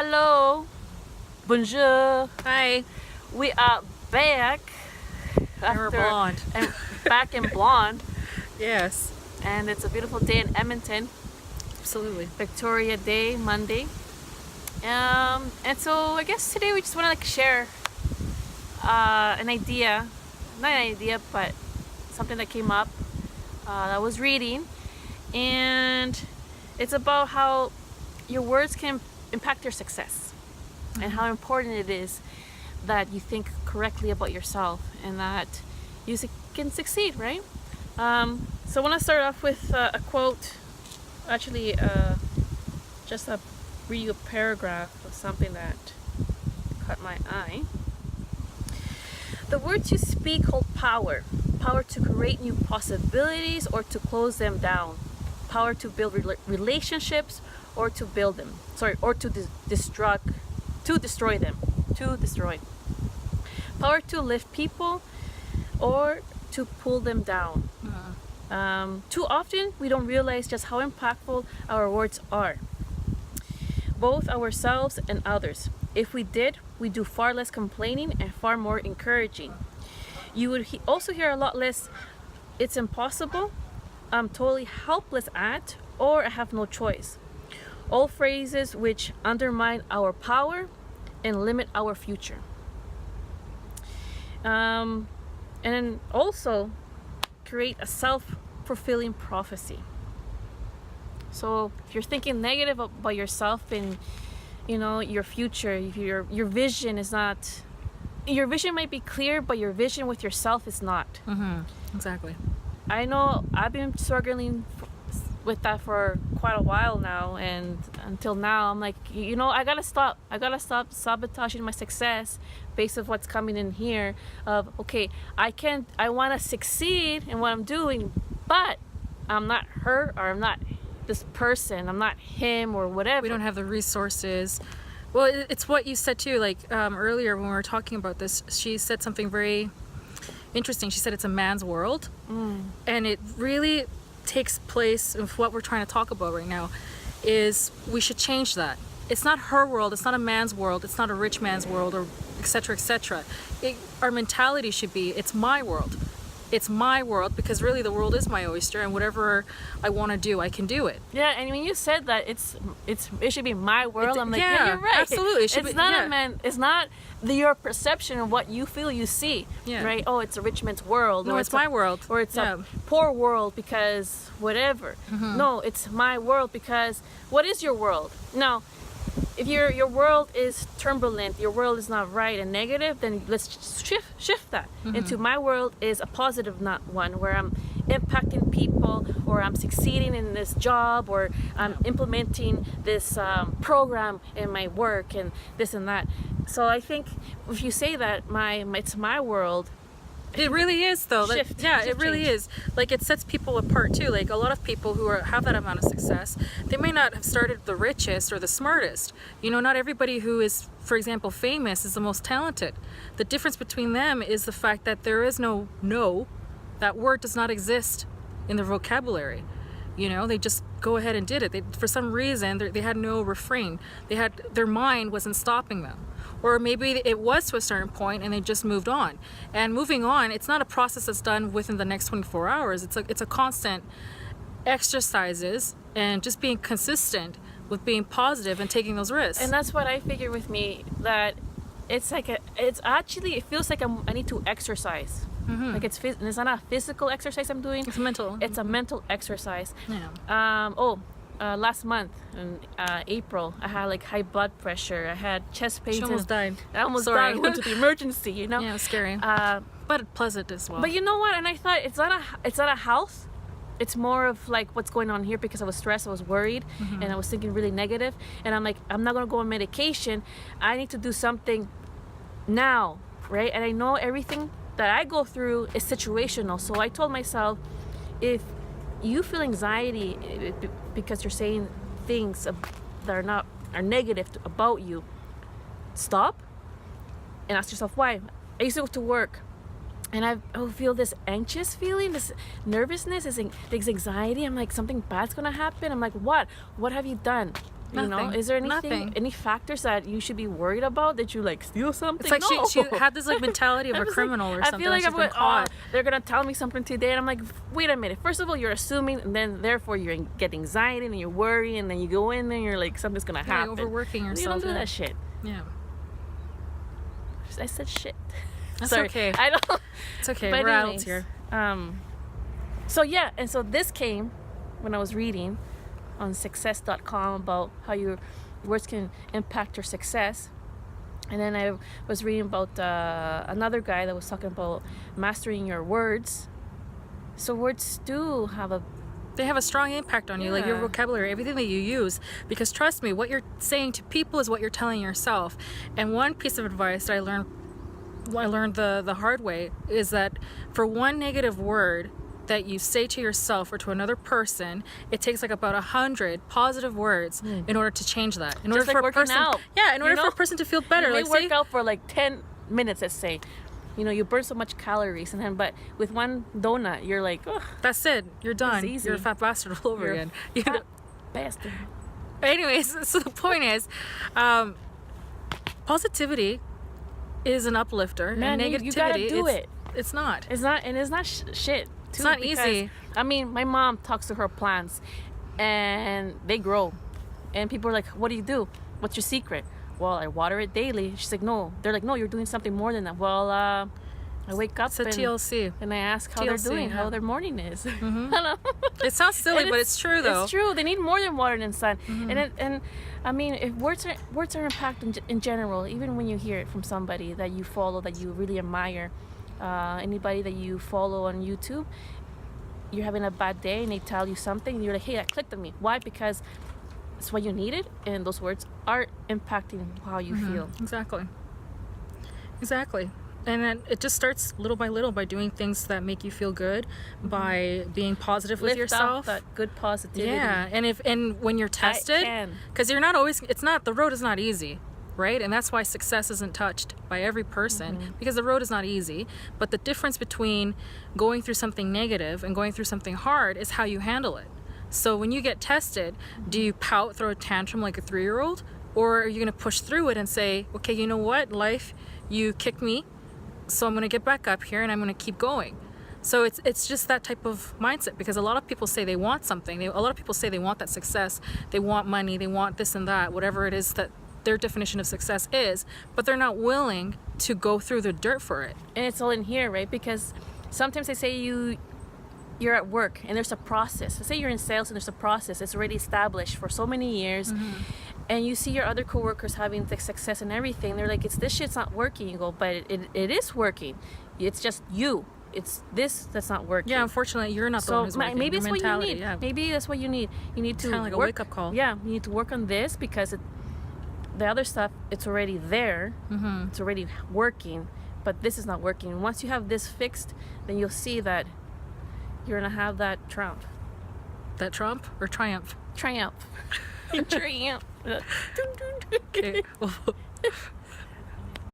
Hello, bonjour. Hi. We are back And we're blonde. and back in blonde, Yes, and it's a beautiful day in Edmonton, absolutely. Victoria Day, Monday. And so I guess today we just want to share an idea, not an idea, but something that came up that I was reading, and it's about how your words can impact your success, and how important it is that you think correctly about yourself and that you can succeed, right? So I want to start off with a quote, actually, just read you a paragraph of something that caught my eye. The words you speak hold power. Power to create new possibilities or to close them down. Power to build relationships or to build them. Or to destroy them. To destroy. Power to lift people or to pull them down. Too often we don't realize just how impactful our words are, both ourselves and others. If we did, we'd do far less complaining and far more encouraging. You would also hear a lot less, "It's impossible," "I'm totally helpless at," or "I have no choice." All phrases which undermine our power and limit our future. And then also create a self-fulfilling prophecy. So if you're thinking negative about yourself and your future, if your vision is not, your vision might be clear, but your vision with yourself is not. Exactly. I know I've been struggling with that for quite a while now, and until now I'm like, I gotta stop sabotaging my success based on what's coming in here of, okay, I want to succeed in what I'm doing, but I'm not her, or I'm not this person, I'm not him, or whatever. We don't have the resources. Well, it's what you said too, earlier when we were talking about this. She said something very interesting. She said it's a man's world. And it really takes place of what we're trying to talk about right now, is we should change that. It's not her world, it's not a man's world, it's not a rich man's world, or etc., etc. Our mentality should be, it's my world. It's my world, because really the world is my oyster, and whatever I want to do, I can do it. Yeah, and when you said that it should be my world, I'm like, yeah, you're right. Absolutely. It's not a man. It's not your perception of what you feel you see. Yeah. Right? Oh, it's a rich man's world. No, or it's my world. Or it's a poor world because whatever. No, it's my world because what is your world? Now, if your world is turbulent, your world is not right and negative, then let's shift that into my world is a positive, not one where I'm impacting people, or I'm succeeding in this job, or I'm implementing this program in my work and this and that. So I think if you say that it's my world, it really is, though. It really change. is. It sets people apart too. A lot of people who have that amount of success, they may not have started the richest or the smartest. Not everybody who is, for example, famous is the most talented. The difference between them is the fact that there is no. That word does not exist in their vocabulary. They just go ahead and did it. For some reason, they had no refrain. Their mind wasn't stopping them. Or maybe it was to a certain point and they just moved on. And moving on, it's not a process that's done within the next 24 hours. It's a constant exercises and just being consistent with being positive and taking those risks. And that's what I figure with me, that it feels like I need to exercise. Like it's not a physical exercise I'm doing. It's mental. It's a mental exercise. Yeah. Last month in April, I had high blood pressure. I had chest pains. She almost died. I almost Sorry. died. I went to the emergency. Yeah, it was scary. But pleasant as well. But you know what? And I thought it's not a health. It's more of what's going on here, because I was stressed, I was worried, and I was thinking really negative. And I'm like, I'm not gonna go on medication. I need to do something now, right? And I know everything that I go through is situational. So I told myself, if you feel anxiety because you're saying things that are negative about you, stop and ask yourself why. I used to go to work and I would feel this anxious feeling, this nervousness, this anxiety. I'm like, something bad's gonna happen. I'm like, what have you done? You know, Nothing. is there anything, Nothing. any factors that you should be worried about that you like steal something? It's like No. she had this like mentality of I a was criminal or I something. feel like she's I'm been like, caught. they're gonna tell me something today, and I'm like, wait a minute. First of all, you're assuming, and then therefore you get anxiety and you're worrying, and then you go in there and you're like, something's gonna Yeah, happen. you're overworking You yourself. don't do yeah. that shit. Yeah. I said shit. That's Sorry. okay. I don't. It's okay. But We're anyways, adults here. So yeah, and so this came when I was reading on success.com about how your words can impact your success. And then I was reading about another guy that was talking about mastering your words. So words do have a They have a strong impact on you, like your Yeah. vocabulary, everything that you use. Because trust me, what you're saying to people is what you're telling yourself. And one piece of advice that I learned the hard way is that for one negative word that you say to yourself or to another person, it takes like about 100 positive words in order to change that. In order like for a working person, out, yeah, in order you for know? a person to feel better, you may like work say, out for like 10 minutes, let's say. You know, you burn so much calories, and then but with one donut, you're like, ugh, that's it, you're done. easy. You're a fat bastard all over You're a again. You know? fat bastard. Anyways, so the point is, positivity is an uplifter, Man, and you negativity, gotta do it. It's not. It's not, and it's not shit. Too, not because, easy. I mean, my mom talks to her plants, and they grow, and people are like, "What do you do? What's your secret?" Well, I water it daily. She's like, "No." They're like, "No, you're doing something more than that." Well, I wake up It's a and, TLC. and I ask how TLC, they're doing, yeah. how their morning is. I don't know. It sounds silly, And but it's true though. It's true. They need more than water and sun. And I mean, if words are impacted in general, even when you hear it from somebody that you follow, that you really admire, anybody that you follow on YouTube, you're having a bad day and they tell you something, and you're like, hey, that clicked on me. Why? Because it's what you needed, and those words are impacting how you feel. Exactly. And then it just starts little by little by doing things that make you feel good, by being positive with Lift yourself. up that good positivity. Yeah, and when you're tested, can. because you're not always, the road is not easy, right? And that's why success isn't touched by every person, because the road is not easy. But the difference between going through something negative and going through something hard is how you handle it. So when you get tested, do you pout, throw a tantrum like a 3-year-old? Or are you going to push through it and say, okay, you know what, life, you kicked me, so I'm going to get back up here and I'm going to keep going. So it's just that type of mindset, because a lot of people say they want something. A lot of people say they want that success. They want money. They want this and that, whatever it is that their definition of success is, but they're not willing to go through the dirt for it. And it's all in here, right? Because sometimes they say you're at work and there's a process. Let's say you're in sales and there's a process. It's already established for so many years. And you see your other coworkers having the success and everything. They're like, this shit's not working. You go, but it is working. It's just you. It's this that's not working. Yeah, unfortunately, you're not the one who's working. Maybe Your it's what you mentality, need. yeah. Maybe that's what you need. You need to Kinda like a work, wake-up call. Yeah, you need to work on this, because the other stuff, it's already there. It's already working, but this is not working. And once you have this fixed, then you'll see that you're gonna have that triumph. That Trump or triumph? Triumph. Triumph. Okay.